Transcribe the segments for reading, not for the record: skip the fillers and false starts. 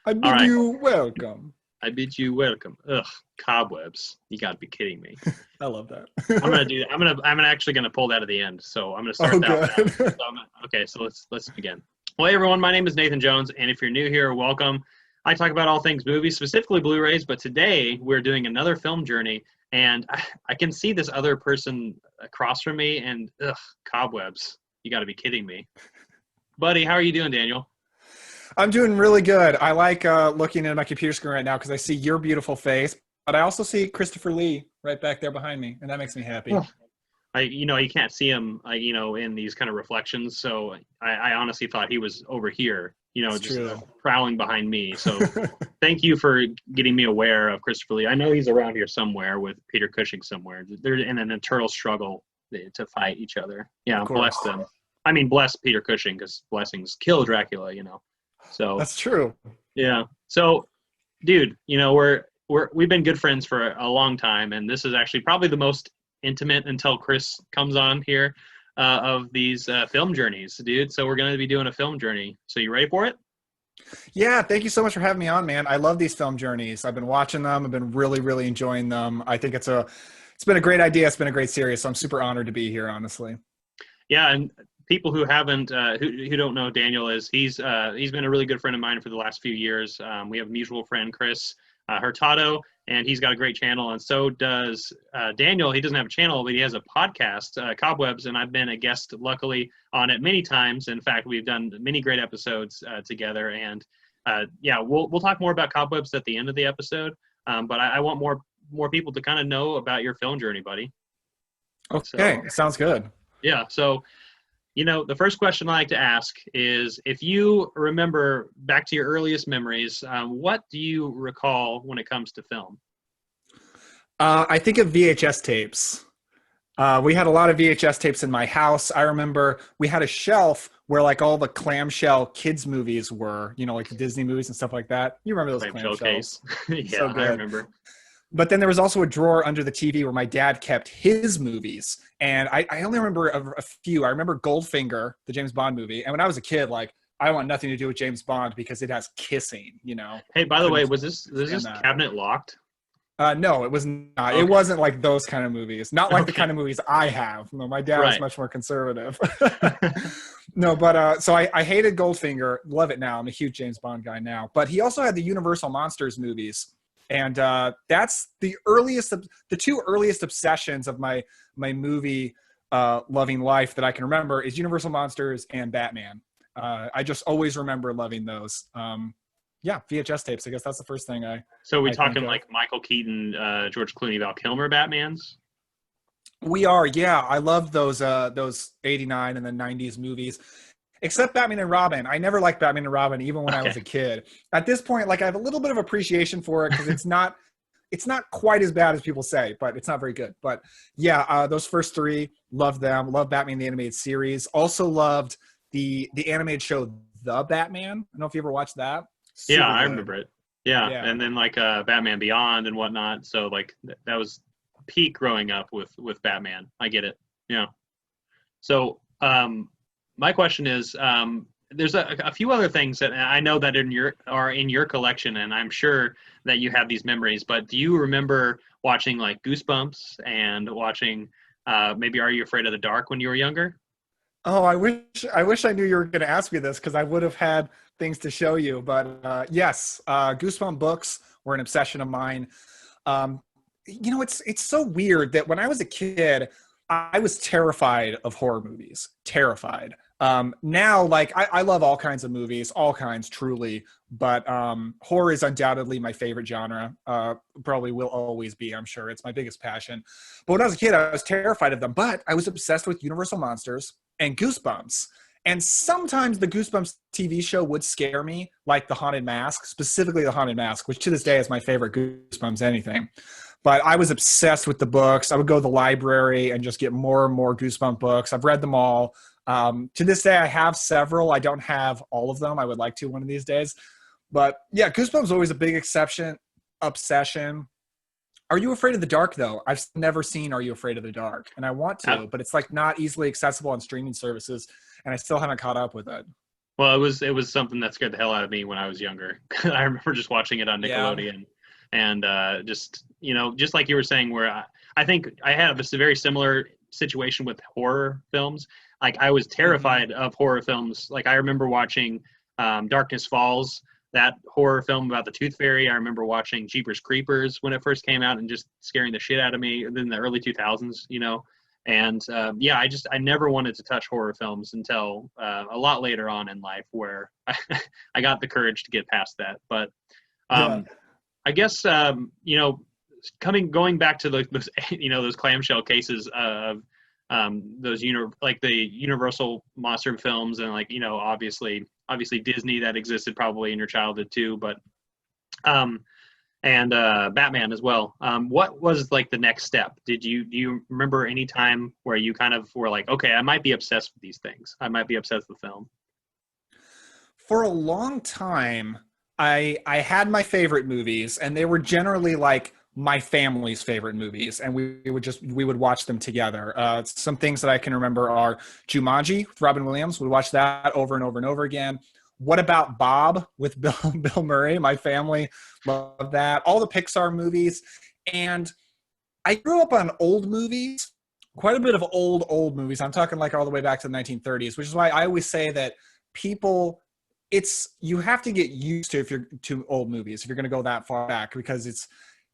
I All bid right. you welcome. I bid you welcome. Ugh, cobwebs. You got to be kidding me. I love that. I'm gonna do that. I'm actually gonna pull that at the end. So I'm gonna start Oh, that one out. good. Okay, so let's begin. Well, hey everyone, my name is Nathan Jones, and if you're new here, welcome. I talk about all things movies, specifically Blu-rays, but today we're doing another film journey, and I can see this other person across from me, and cobwebs. You got to be kidding me, buddy. How are you doing, Daniel? I'm doing really good. I like looking at my computer screen right now because I see your beautiful face, but I also see Christopher Lee right back there behind me, and that makes me happy. You can't see him, in these kind of reflections. So I honestly thought he was over here, It's just true. prowling behind me. So thank you for getting me aware of Christopher Lee. I know he's around here somewhere with Peter Cushing somewhere. They're in an eternal struggle to fight each other. Yeah, bless them. I mean, bless Peter Cushing because blessings kill Dracula. So That's true. yeah. So, dude, we've been good friends for a long time, and this is actually probably the most intimate until Chris comes on here of these film journeys, dude. So we're going to be doing a film journey. So you ready for it? Yeah, thank you so much for having me on, man. I love these film journeys. I've been watching them. I've been really, really enjoying them. I think it's been a great idea. It's been a great series. So I'm super honored to be here, honestly. Yeah, and people who haven't, who don't know Daniel he's been a really good friend of mine for the last few years. We have a mutual friend, Chris Hurtado, and he's got a great channel, and so does Daniel. He doesn't have a channel, but he has a podcast, Cobwebs, and I've been a guest, luckily, on it many times. In fact, we've done many great episodes together, and we'll talk more about Cobwebs at the end of the episode, but I want more people to kind of know about your film journey, buddy. Okay, sounds good. Yeah, so the first question I like to ask is, if you remember back to your earliest memories, what do you recall when it comes to film? I think of VHS tapes. We had a lot of VHS tapes in my house. I remember we had a shelf where like all the clamshell kids movies were, like the Disney movies and stuff like that. You remember those clamshells? Yeah, So good. I remember. But then there was also a drawer under the TV where my dad kept his movies. And I only remember a few. I remember Goldfinger, the James Bond movie. And when I was a kid, like, I want nothing to do with James Bond because it has kissing, Hey, by the way, was this cabinet locked? No, it was not. Okay. It wasn't like those kind of movies. Not like the kind of movies I have. No, my dad was much more conservative. No, but so I hated Goldfinger. Love it now. I'm a huge James Bond guy now. But he also had the Universal Monsters movies. And that's the two earliest obsessions of my movie loving life that I can remember is Universal Monsters and Batman. I just always remember loving those. VHS tapes. I guess that's the first thing So we talking like Michael Keaton, George Clooney, Val Kilmer Batmans? We are, yeah. I love those 89 and the 90s movies. Except Batman and Robin. I never liked Batman and Robin, even when I was a kid. At this point, like I have a little bit of appreciation for it because it's not quite as bad as people say, but it's not very good. But yeah, those first three, loved them. Loved Batman the Animated Series. Also loved the animated show The Batman. I don't know if you ever watched that. Super good. I remember it. Yeah, and then like Batman Beyond and whatnot. So like that was peak growing up with Batman. I get it. Yeah. So my question is, there's a few other things that I know that are in your collection, and I'm sure that you have these memories. But do you remember watching like Goosebumps and watching maybe Are You Afraid of the Dark when you were younger? Oh, I wish I knew you were going to ask me this because I would have had things to show you. But yes, Goosebump books were an obsession of mine. It's so weird that when I was a kid, I was terrified of horror movies. Terrified. Now, like, I love all kinds of movies, all kinds, truly. But horror is undoubtedly my favorite genre. Probably will always be, I'm sure. It's my biggest passion. But when I was a kid, I was terrified of them. But I was obsessed with Universal Monsters and Goosebumps. And sometimes the Goosebumps TV show would scare me, like The Haunted Mask, specifically The Haunted Mask, which to this day is my favorite Goosebumps anything. But I was obsessed with the books. I would go to the library and just get more and more Goosebump books. I've read them all. To this day, I have several. I don't have all of them. I would like to one of these days. But yeah, Goosebumps is always a big obsession. Are You Afraid of the Dark, though? I've never seen Are You Afraid of the Dark? And I want to, but it's like not easily accessible on streaming services, and I still haven't caught up with it. Well, it was something that scared the hell out of me when I was younger. I remember just watching it on Yeah. Nickelodeon, and just just like you were saying, where I think I had a very similar situation with horror films. Like I was Hmm. terrified of horror films. Like I remember watching Darkness Falls, that horror film about the Tooth Fairy. I remember watching Jeepers Creepers when it first came out and just scaring the shit out of me in the early 2000s. And yeah, I never wanted to touch horror films until a lot later on in life, where I got the courage to get past that. But Yeah. um, I guess going back to those those clamshell cases of like the Universal monster films, and like obviously Disney, that existed probably in your childhood too, but um, and Batman as well. What was like the next step? Do you remember any time where you kind of were like, okay, I might be obsessed with these things. I might be obsessed with film. For a long time, I had my favorite movies, and they were generally like my family's favorite movies, and we would watch them together. Some things that I can remember are Jumanji with Robin Williams. We watched that over and over and over again. What About Bob with Bill Murray? My family loved that. All the Pixar movies, and I grew up on old movies, quite a bit of old movies. I'm talking like all the way back to the 1930s, which is why I always say that people, you have to get used to if you're to old movies if you're going to go that far back, because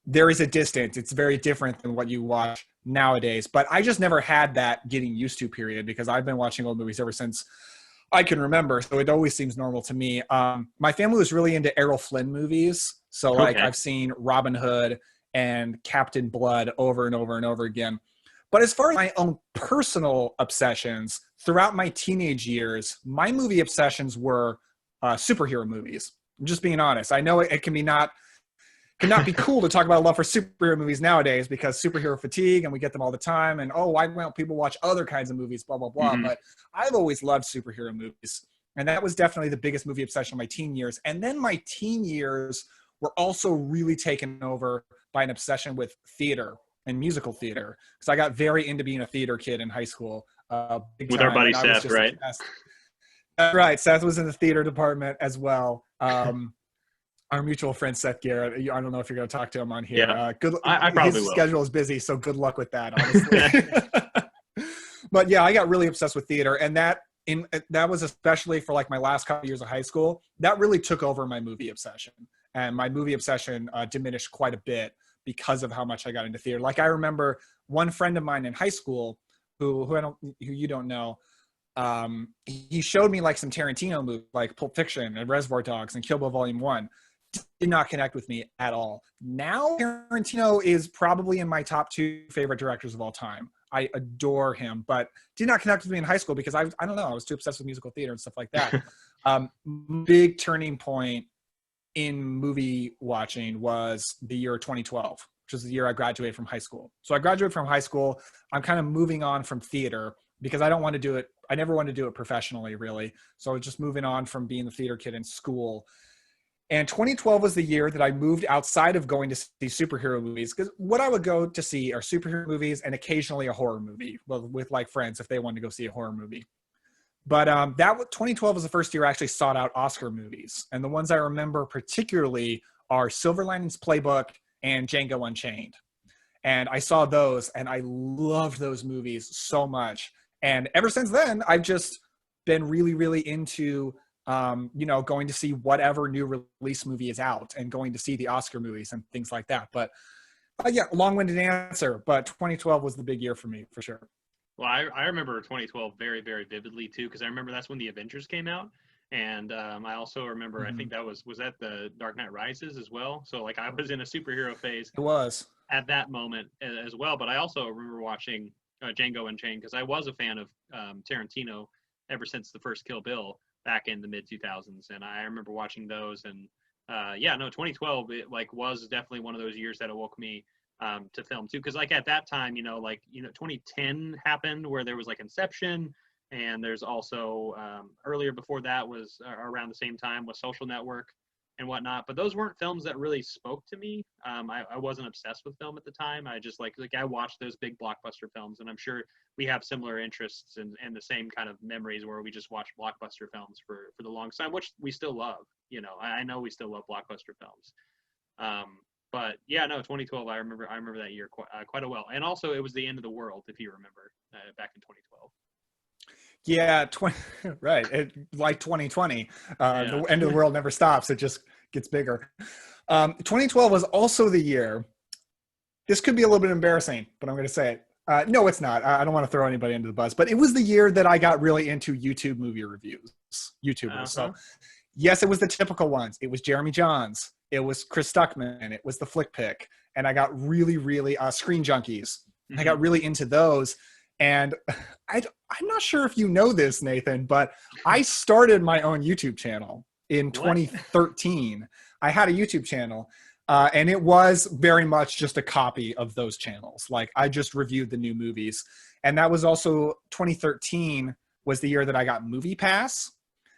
there is a distance. It's very different than what you watch nowadays. But I just never had that getting used to period, because I've been watching old movies ever since I can remember. So it always seems normal to me. My family was really into Errol Flynn movies. So like Okay. I've seen Robin Hood and Captain Blood over and over and over again. But as far as my own personal obsessions throughout my teenage years, my movie obsessions were superhero movies. I'm just being honest. I know it cannot be cool to talk about love for superhero movies nowadays, because superhero fatigue, and we get them all the time. And why don't people watch other kinds of movies? Blah blah blah. Hmm. But I've always loved superhero movies, and that was definitely the biggest movie obsession of my teen years. And then my teen years were also really taken over by an obsession with theater and musical theater, because I got very into being a theater kid in high school, big With our time, buddy and I was Seth, just right? obsessed. That's right. Seth was in the theater department as well. Our mutual friend Seth Garrett. I don't know if you're going to talk to him on here. Yeah, Good. I probably His will. schedule is busy, so good luck with that, honestly. But yeah, I got really obsessed with theater, and that was especially for like my last couple of years of high school. That really took over my movie obsession, and my movie obsession diminished quite a bit because of how much I got into theater. Like I remember one friend of mine in high school who you don't know. He showed me like some Tarantino movies, like Pulp Fiction and Reservoir Dogs and Kill Bill Volume 1. Did not connect with me at all. Now Tarantino is probably in my top 2 favorite directors of all time. I adore him, but did not connect with me in high school because I don't know, I was too obsessed with musical theater and stuff like that. Big turning point in movie watching was the year 2012, which was the year I graduated from high school. So I graduated from high school. I'm kind of moving on from theater because I don't want to do it. I never wanted to do it professionally, really. So I was just moving on from being the theater kid in school. And 2012 was the year that I moved outside of going to see superhero movies, because what I would go to see are superhero movies and occasionally a horror movie, well, with like friends if they wanted to go see a horror movie. But 2012 was the first year I actually sought out Oscar movies, and the ones I remember particularly are Silver Linings Playbook and Django Unchained. And I saw those, and I loved those movies so much. And ever since then, I've just been really, really into going to see whatever new release movie is out and going to see the Oscar movies and things like that. But yeah, long-winded answer, but 2012 was the big year for me, for sure. Well, I remember 2012 very, very vividly too, because I remember that's when the Avengers came out, and I also remember I Mm-hmm. think was that the Dark Knight Rises as well. So like I was in a superhero phase It was. at that moment as well. But I also remember watching Django Unchained because I was a fan of Tarantino ever since the first Kill Bill back in the mid 2000s, and I remember watching those. And 2012 it like was definitely one of those years that awoke me to film too, because like at that time 2010 happened where there was like Inception, and there's also earlier before that was around the same time was Social Network, and whatnot. But those weren't films that really spoke to me. I wasn't obsessed with film at the time. I just like I watched those big blockbuster films, and I'm sure we have similar interests and the same kind of memories where we just watch blockbuster films for the longest time, which we still love. You know, I know we still love blockbuster films. But yeah, no, 2012. I remember that year quite a well, and also it was the end of the world, if you remember, back in 2012. Yeah, right. Like 2020, the end of the world never stops. It just gets bigger. 2012 was also the year. This could be a little bit embarrassing, but I'm going to say it. No, it's not. I don't want to throw anybody under the bus, but it was the year that I got really into YouTube movie reviews, YouTubers. Uh-huh. So yes, it was the typical ones. It was Jeremy Johns. It was Chris Stuckman. It was the Flick Pick. And I got really, really Screen Junkies. I got really into those. And I'm not sure if you know this, Nathan, but I started my own YouTube channel in 2013. I had a YouTube channel, and it was very much just a copy of those channels. Like, I just reviewed the new movies. And that was also 2013 was the year that I got Movie Pass,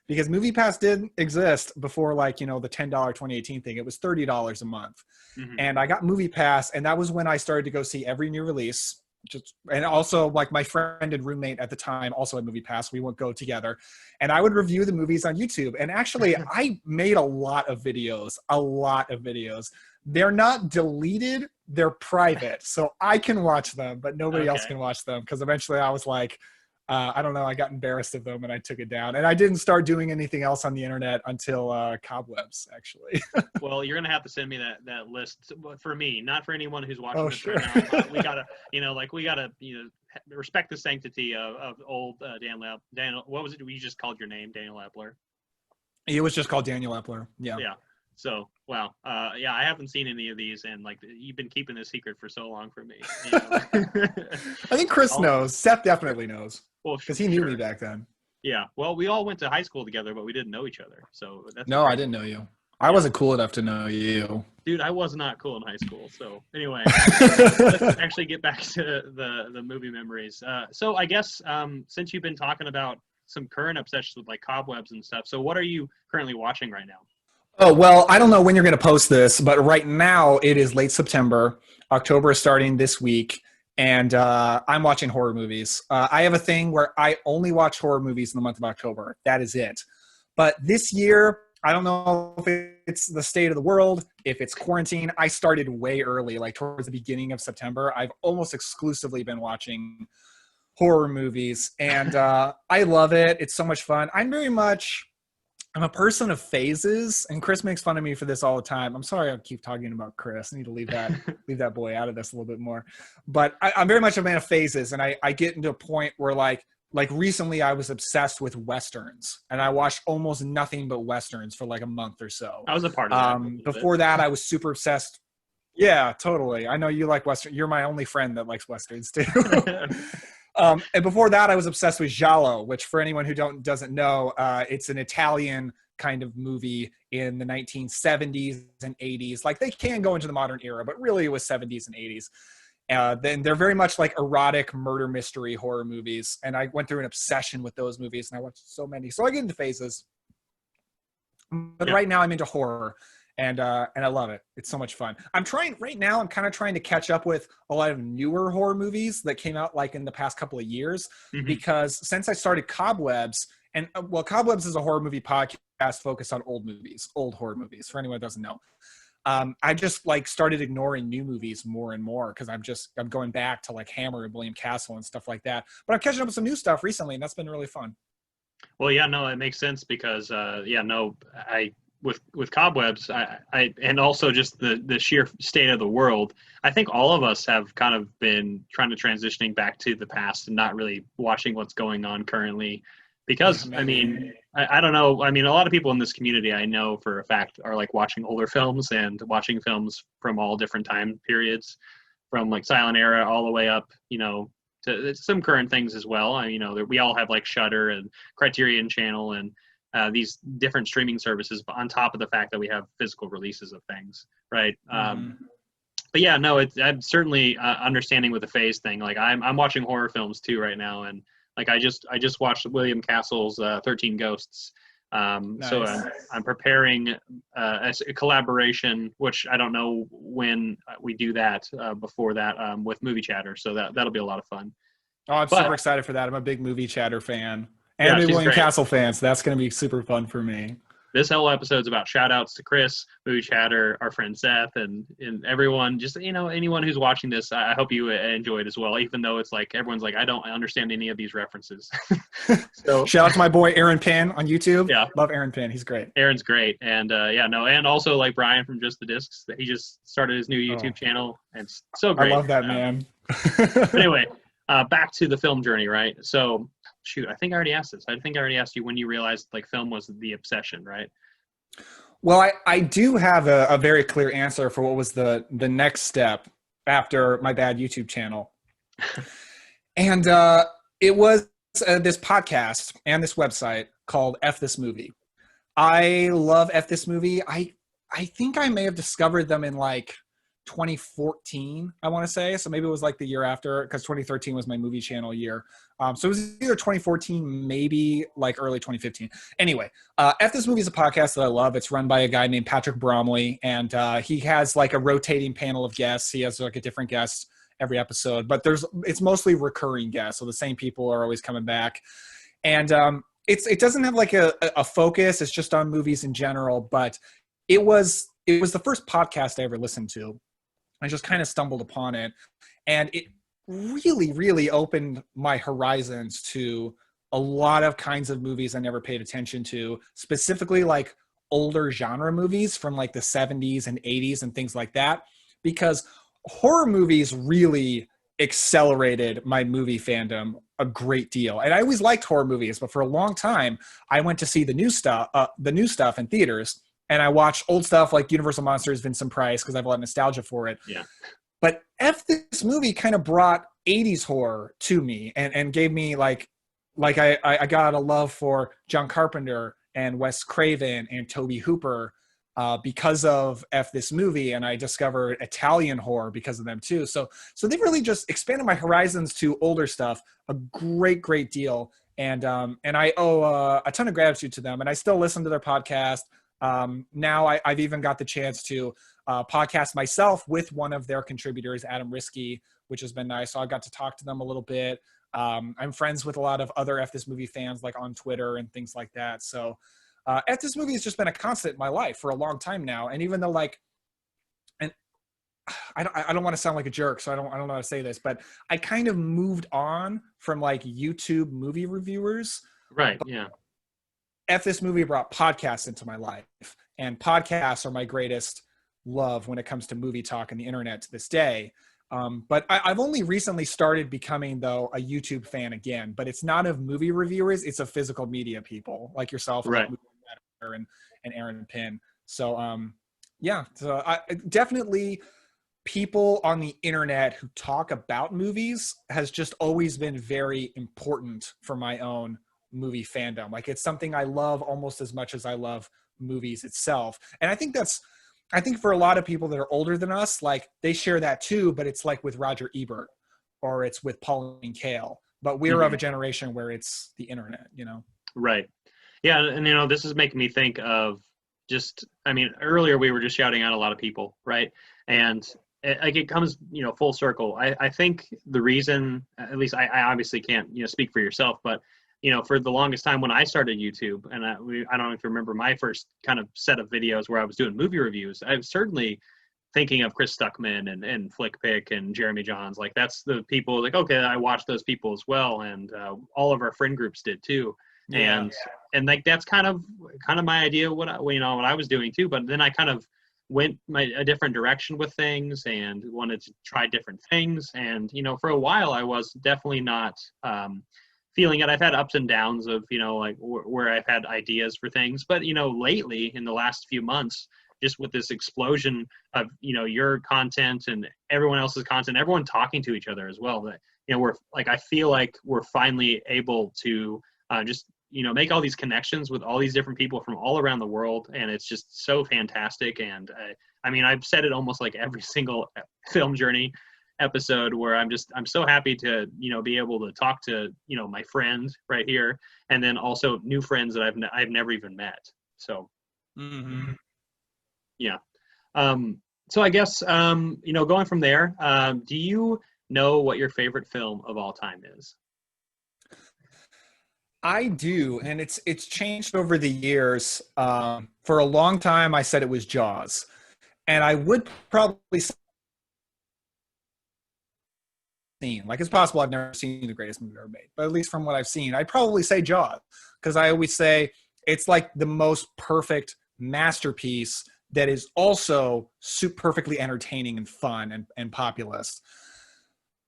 because Movie Pass didn't exist before, like, you know, the $10 2018 thing. It was $30 a month. And I got Movie Pass, and that was when I started to go see every new release. And also, like, my friend and roommate at the time also had Movie Pass. We would go together, and I would review the movies on YouTube. And actually, I made a lot of videos. They're not deleted; they're private, so I can watch them, but nobody else can watch them. Because eventually, I was like, I don't know, I got embarrassed of them and I took it down. And I didn't start doing anything else on the internet until Cobwebs, actually. Well, you're gonna have to send me that list for me, not for anyone who's watching this sure. right now. But we gotta, respect the sanctity of old Daniel. What was it? We just called your name, Daniel Epler. It was just called Daniel Epler. Yeah. Yeah. So, wow. I haven't seen any of these, and like you've been keeping this secret for so long from me. You know? I think Chris knows. Seth definitely knows. Well, because he knew me back then. Yeah. Well, we all went to high school together, but we didn't know each other. So that's no, I didn't know you. I wasn't cool enough to know you. Dude, I was not cool in high school. So anyway, let's actually get back to the movie memories. So I guess since you've been talking about some current obsessions with like Cobwebs and stuff, so what are you currently watching right now? Oh, well, I don't know when you're going to post this, but right now it is late September. October is starting this week. And I'm watching horror movies. I have a thing where I only watch horror movies in the month of October. That is it. But this year, I don't know if it's the state of the world, if it's quarantine. I started way early, like towards the beginning of September. I've almost exclusively been watching horror movies. And I love it. It's so much fun. I'm a person of phases, and Chris makes fun of me for this all the time. I'm sorry I keep talking about Chris. I need to leave that boy out of this a little bit more. But I'm very much a man of phases, and I get into a point where like recently I was obsessed with Westerns, and I watched almost nothing but Westerns for like a month or so. I was a part of that. Before that, I was super obsessed. Yeah, totally. I know you like Western. You're my only friend that likes Westerns too. And before that, I was obsessed with Giallo, which for anyone who doesn't know, it's an Italian kind of movie in the 1970s and 80s. Like, they can go into the modern era, but really it was 70s and 80s. Then they're very much like erotic murder mystery horror movies. And I went through an obsession with those movies, and I watched so many. So I get into phases. But right now I'm into horror. And I love it. It's so much fun. I'm kind of trying to catch up with a lot of newer horror movies that came out like in the past couple of years, because since I started Cobwebs, and Cobwebs is a horror movie podcast focused on old horror movies, for anyone that doesn't know. I just like started ignoring new movies more and more, because I'm going back to like Hammer and William Castle and stuff like that. But I'm catching up with some new stuff recently, and that's been really fun. Well, yeah, no, it makes sense because with Cobwebs, I and also just the sheer state of the world, I think all of us have kind of been trying to transitioning back to the past and not really watching what's going on currently. Because, I mean, I don't know. I mean, a lot of people in this community I know for a fact are like watching older films and watching films from all different time periods, from like silent era all the way up, to some current things as well. We all have like Shudder and Criterion Channel and these different streaming services on top of the fact that we have physical releases of things, right? But yeah, no, I'm certainly understanding with the phase thing. Like I'm watching horror films too right now, and like I just watched William Castle's 13 Ghosts, So Nice. I'm preparing a collaboration, which I don't know when we do that before that with Movie Chatter. So that'll be a lot of fun. Oh, I'm But super excited for that. I'm a big movie chatter fan and a yeah, big she's William great. Castle fan, so that's going to be super fun for me. This whole episode's about shout outs to Chris, Movie Chatter, our friend Seth, and everyone, just, anyone who's watching this. I hope you enjoy it as well, even though it's like everyone's like, I don't understand any of these references. So Shout out to my boy Aaron Pin on YouTube. yeah, Love Aaron Pin. He's great. Aaron's great. And and also like Brian from Just the Discs, that he just started his new YouTube Oh, channel, and it's so I great. love that, man. Anyway, back to the film journey, right? So, shoot, I think I already asked this. I think I already asked you when you realized like film was the obsession, right? Well, I do have a very clear answer for what was the next step after my bad YouTube channel. And it was this podcast and this website called F This Movie. I love F This Movie. I think I may have discovered them in like 2014, I want to say. So maybe it was like the year after, because 2013 was my movie channel year. So it was either 2014, maybe like early 2015. Anyway, F This Movie is a podcast that I love. It's run by a guy named Patrick Bromley, and he has like a rotating panel of guests. He has like a different guest every episode, but it's mostly recurring guests. So the same people are always coming back. And it doesn't have like a focus. It's just on movies in general, but it was the first podcast I ever listened to. I just kind of stumbled upon it, and it really, really opened my horizons to a lot of kinds of movies I never paid attention to, specifically like older genre movies from like the 70s and 80s and things like that, because horror movies really accelerated my movie fandom a great deal. And I always liked horror movies, but for a long time, I went to see the new stuff in theaters. And I watched old stuff like Universal Monsters, Vincent Price, because I have a lot of nostalgia for it. Yeah. But F This Movie kind of brought 80s horror to me and gave me like I got a love for John Carpenter and Wes Craven and Tobe Hooper because of F This Movie. And I discovered Italian horror because of them too. So they really just expanded my horizons to older stuff a great deal. And I owe a ton of gratitude to them. And I still listen to their podcast. Now I've even got the chance to podcast myself with one of their contributors, Adam Risky, which has been nice. So I got to talk to them a little bit. I'm friends with a lot of other F This Movie fans, like on Twitter and things like that. So F This Movie has just been a constant in my life for a long time now. And even though and I don't want to sound like a jerk, so I don't know how to say this, but I kind of moved on from like YouTube movie reviewers. Right. Yeah. F This Movie brought podcasts into my life, and podcasts are my greatest love when it comes to movie talk and the internet to this day. But I've only recently started becoming, though, a YouTube fan again, but it's not of movie reviewers. It's of physical media people like yourself, Right. and Aaron Pin. So, yeah, so definitely people on the internet who talk about movies has just always been very important for my own movie fandom. Like, it's something I love almost as much as I love movies itself. And I think for a lot of people that are older than us, like, they share that too, but it's like with Roger Ebert or it's with Pauline Kael. But we're of a generation where it's the internet, you know? Right. Yeah. And, this is making me think of earlier we were just shouting out a lot of people, right? And it comes, full circle. I think the reason, at least I obviously can't, speak for yourself, but for the longest time when I started YouTube, and I don't know if you remember my first kind of set of videos where I was doing movie reviews, I was certainly thinking of Chris Stuckman and FlickPick and Jeremy Johns. Like, that's the people, like, okay, I watched those people as well. And all of our friend groups did too. Yeah. And like, that's kind of my idea of what I was doing too. But then I kind of went a different direction with things and wanted to try different things. And, for a while I was definitely not, feeling it. I've had ups and downs of, like where I've had ideas for things, but, lately in the last few months, just with this explosion of, your content and everyone else's content, everyone talking to each other as well, that, we're like, I feel like we're finally able to just, make all these connections with all these different people from all around the world. And it's just so fantastic. And I've said it almost like every single film journey episode where I'm so happy to, be able to talk to, my friend right here, and then also new friends that I've never even met. So, yeah. So I guess, going from there, do you know what your favorite film of all time is? I do, and it's changed over the years. For a long time, I said it was Jaws, and I would probably say, like, it's possible I've never seen the greatest movie ever made, but at least from what I've seen, I'd probably say Jaws, because I always say it's like the most perfect masterpiece that is also perfectly entertaining and fun and populist.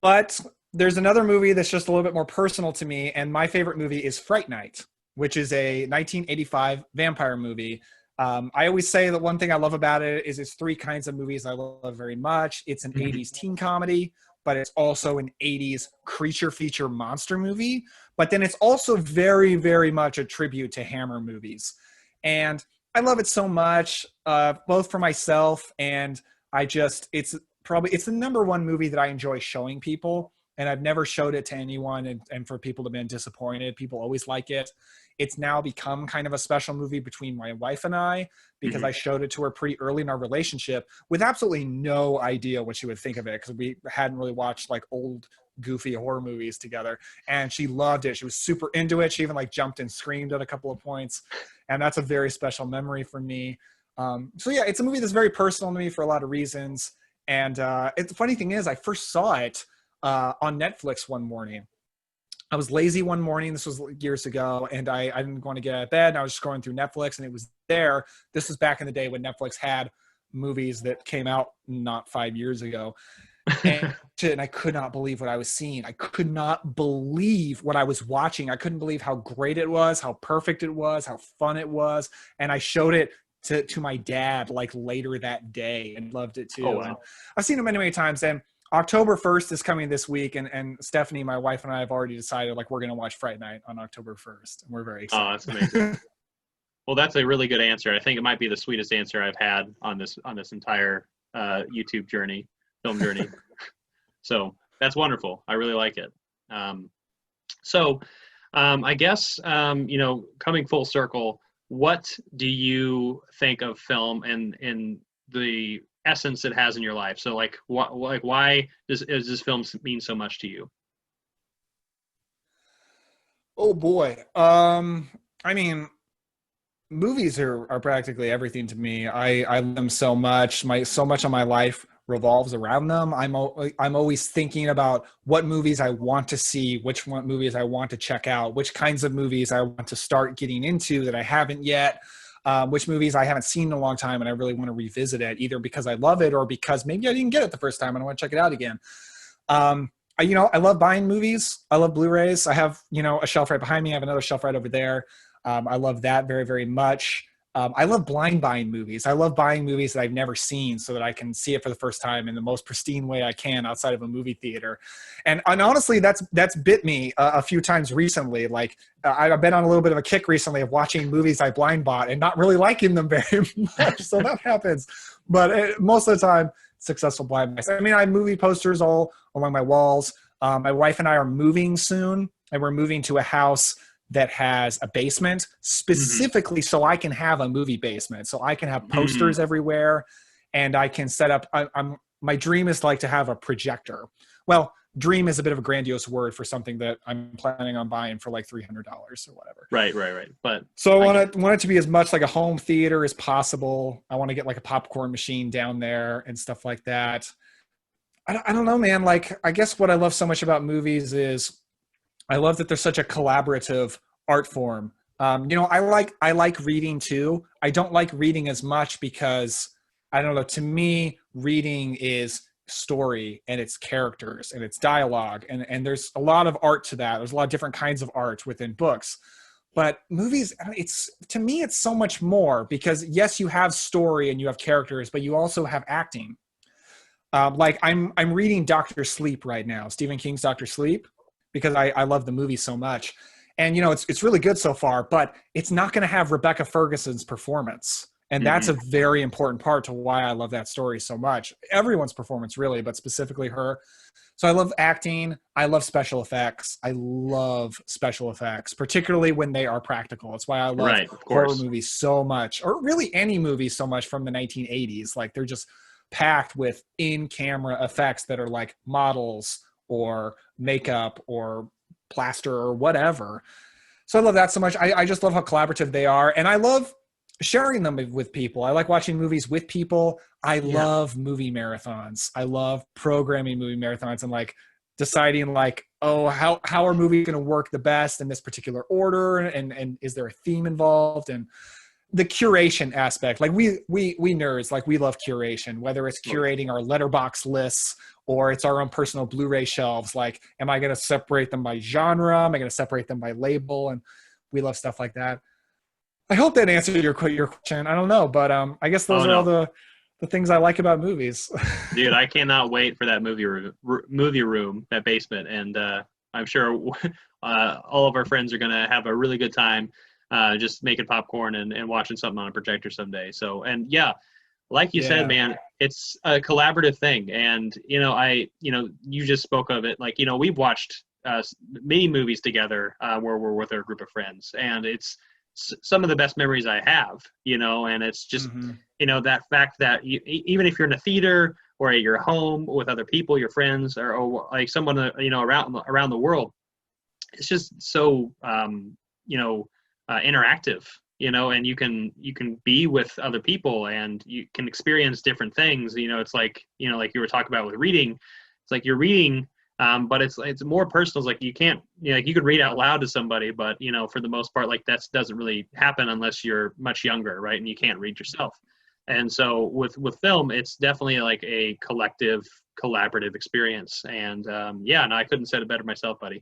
But there's another movie that's just a little bit more personal to me, and my favorite movie is Fright Night, which is a 1985 vampire movie. I always say that one thing I love about it is it's three kinds of movies I love very much. It's an 80s teen comedy, but it's also an 80s creature feature monster movie. But then it's also very, very much a tribute to Hammer movies. And I love it so much, both for myself and it's the number one movie that I enjoy showing people. And I've never showed it to anyone, and for people to have been disappointed. People always like it. It's now become kind of a special movie between my wife and I, because I showed it to her pretty early in our relationship with absolutely no idea what she would think of it, because we hadn't really watched like old goofy horror movies together, and she loved it. She was super into it. She even like jumped and screamed at a couple of points, and that's a very special memory for me. So yeah, it's a movie that's very personal to me for a lot of reasons. And the funny thing is, I first saw it on Netflix one morning. I was lazy one morning. This was years ago, and I didn't want to get out of bed. And I was just going through Netflix, and it was there. This was back in the day when Netflix had movies that came out not 5 years ago. And I could not believe what I was seeing. I could not believe what I was watching. I couldn't believe how great it was, how perfect it was, how fun it was. And I showed it to my dad like later that day, and loved it too. Oh, wow. And I've seen it many, many times. And October 1st is coming this week, and Stephanie, my wife, and I have already decided like we're going to watch Fright Night on October 1st, and we're very excited. Oh, that's amazing. Well, that's a really good answer. I think it might be the sweetest answer I've had on this entire YouTube film journey. So that's wonderful. I really like it. I guess coming full circle, what do you think of film and the essence it has in your life? So why does this film mean so much to you? Oh boy. I mean, movies are practically everything to me. I love them so much. So much of my life revolves around them. I'm always thinking about what movies I want to see, which movies I want to check out, which kinds of movies I want to start getting into that I haven't yet. Which movies I haven't seen in a long time and I really want to revisit it, either because I love it or because maybe I didn't get it the first time and I want to check it out again. I love buying movies. I love Blu-rays. I have, a shelf right behind me. I have another shelf right over there. I love that very, very much. I love blind buying movies. I love buying movies that I've never seen so that I can see it for the first time in the most pristine way I can outside of a movie theater. And honestly, that's bit me a few times recently. Like I've been on a little bit of a kick recently of watching movies I blind bought and not really liking them very much. So that happens. But most of the time, successful blind buys. I mean, I have movie posters all along my walls. My wife and I are moving soon, and we're moving to a house that has a basement specifically so I can have a movie basement. So I can have posters everywhere, and I can set up, my dream is like to have a projector. Well, dream is a bit of a grandiose word for something that I'm planning on buying for like $300 or whatever. Right. But so I want it to be as much like a home theater as possible. I want to get like a popcorn machine down there and stuff like that. I don't know, man. Like, I guess what I love so much about movies is I love that they're such a collaborative art form. I like reading too. I don't like reading as much because, I don't know, to me, reading is story and it's characters and it's dialogue. And there's a lot of art to that. There's a lot of different kinds of art within books. But movies, to me, it's so much more because, yes, you have story and you have characters, but you also have acting. Like I'm reading Dr. Sleep right now, Stephen King's Dr. Sleep, because I love the movie so much. And, it's really good so far, but it's not going to have Rebecca Ferguson's performance. And that's a very important part to why I love that story so much. Everyone's performance really, but specifically her. So I love acting. I love special effects. I love special effects, particularly when they are practical. That's why I love horror movies so much, or really any movie so much from the 1980s. Like they're just packed with in-camera effects that are like models or makeup or plaster or whatever. So I love that so much. I just love how collaborative they are. And I love sharing them with people. I like watching movies with people. I love movie marathons. I love programming movie marathons and like deciding like, oh, how are movies going to work the best in this particular order? And is there a theme involved? And the curation aspect, like we nerds, like we love curation, whether it's curating our letterbox lists or it's our own personal Blu-ray shelves. Like, am I going to separate them by genre? Am I going to separate them by label? And we love stuff like that. I hope that answered your question. I don't know, but I guess those are all the things I like about movies. Dude, I cannot wait for that movie room, that basement, and I'm sure all of our friends are gonna have a really good time just making popcorn and watching something on a projector someday. So, and yeah, like you said, man, it's a collaborative thing, and you just spoke of it. Like, we've watched many movies together where we're with our group of friends, and it's some of the best memories I have, and it's just, that fact that even if you're in a theater or at your home with other people, your friends, or like someone, around the world, it's just so, interactive, and you can be with other people and you can experience different things. It's like, like you were talking about with reading, it's like you're reading, but it's more personal. It's like you can't, like you could read out loud to somebody, but for the most part, like that doesn't really happen unless you're much younger, right? And you can't read yourself. And so with film, it's definitely like a collective, collaborative experience. And no, I couldn't have said it better myself, buddy.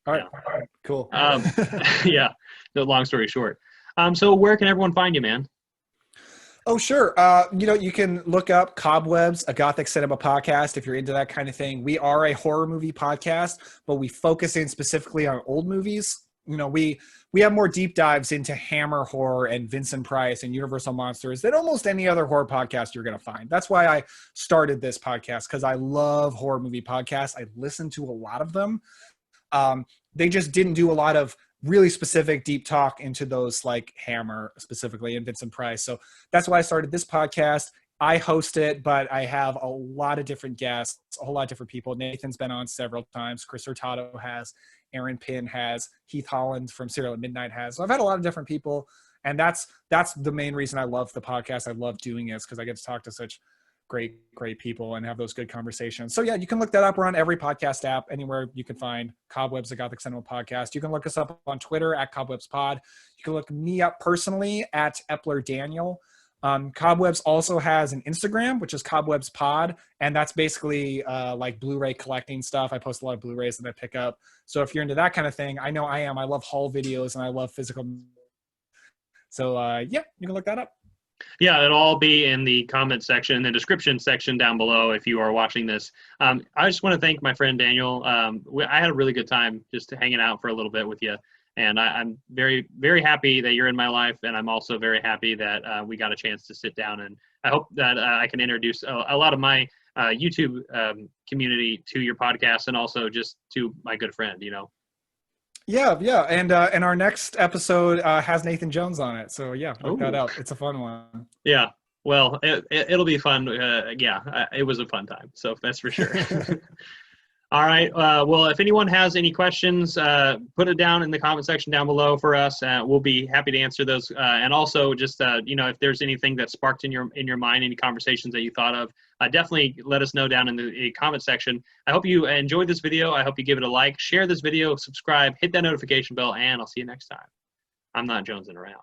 All right, cool. Yeah. No, long story short. So where can everyone find you, man? Oh, sure. You can look up Cobwebs, a Gothic Cinema Podcast, if you're into that kind of thing. We are a horror movie podcast, but we focus in specifically on old movies. We have more deep dives into Hammer horror and Vincent Price and Universal Monsters than almost any other horror podcast you're going to find. That's why I started this podcast, because I love horror movie podcasts. I listen to a lot of them. They just didn't do a lot of really specific deep talk into those, like Hammer specifically and Vincent Price. So that's why I started this podcast. I host it, but I have a lot of different guests, a whole lot of different people. Nathan's been on several times. Chris Hurtado has, Aaron Pinn has, Heath Holland from Serial at Midnight has. So I've had a lot of different people, and that's the main reason I love the podcast. I love doing it because I get to talk to such great people and have those good conversations. So yeah, you can look that up. We're on every podcast app, anywhere you can find Cobwebs, a Gothic Cinema Podcast. You can look us up on Twitter at Cobwebs Pod. You can look me up personally at Epler Daniel. Cobwebs also has an Instagram, which is Cobwebs Pod, and that's basically like Blu-ray collecting stuff. I post a lot of Blu-rays that I pick up. So if you're into that kind of thing, I know I am. I love haul videos and I love physical. So you can look that up. Yeah, it'll all be in the comment section, in the description section down below if you are watching this. I just want to thank my friend Daniel. I had a really good time just hanging out for a little bit with you. And I'm very, very happy that you're in my life. And I'm also very happy that we got a chance to sit down. And I hope that I can introduce a lot of my YouTube community to your podcast, and also just to my good friend, Yeah. And our next episode has Nathan Jones on it. So yeah, look that up. It's a fun one. Yeah. Well, it'll be fun. It was a fun time. So that's for sure. All right. Well, if anyone has any questions, put it down in the comment section down below for us. We'll be happy to answer those. And also just, if there's anything that sparked in your mind, any conversations that you thought of, definitely let us know down in the comment section. I hope you enjoyed this video. I hope you give it a like, share this video, subscribe, hit that notification bell, and I'll see you next time. I'm not jonesing around.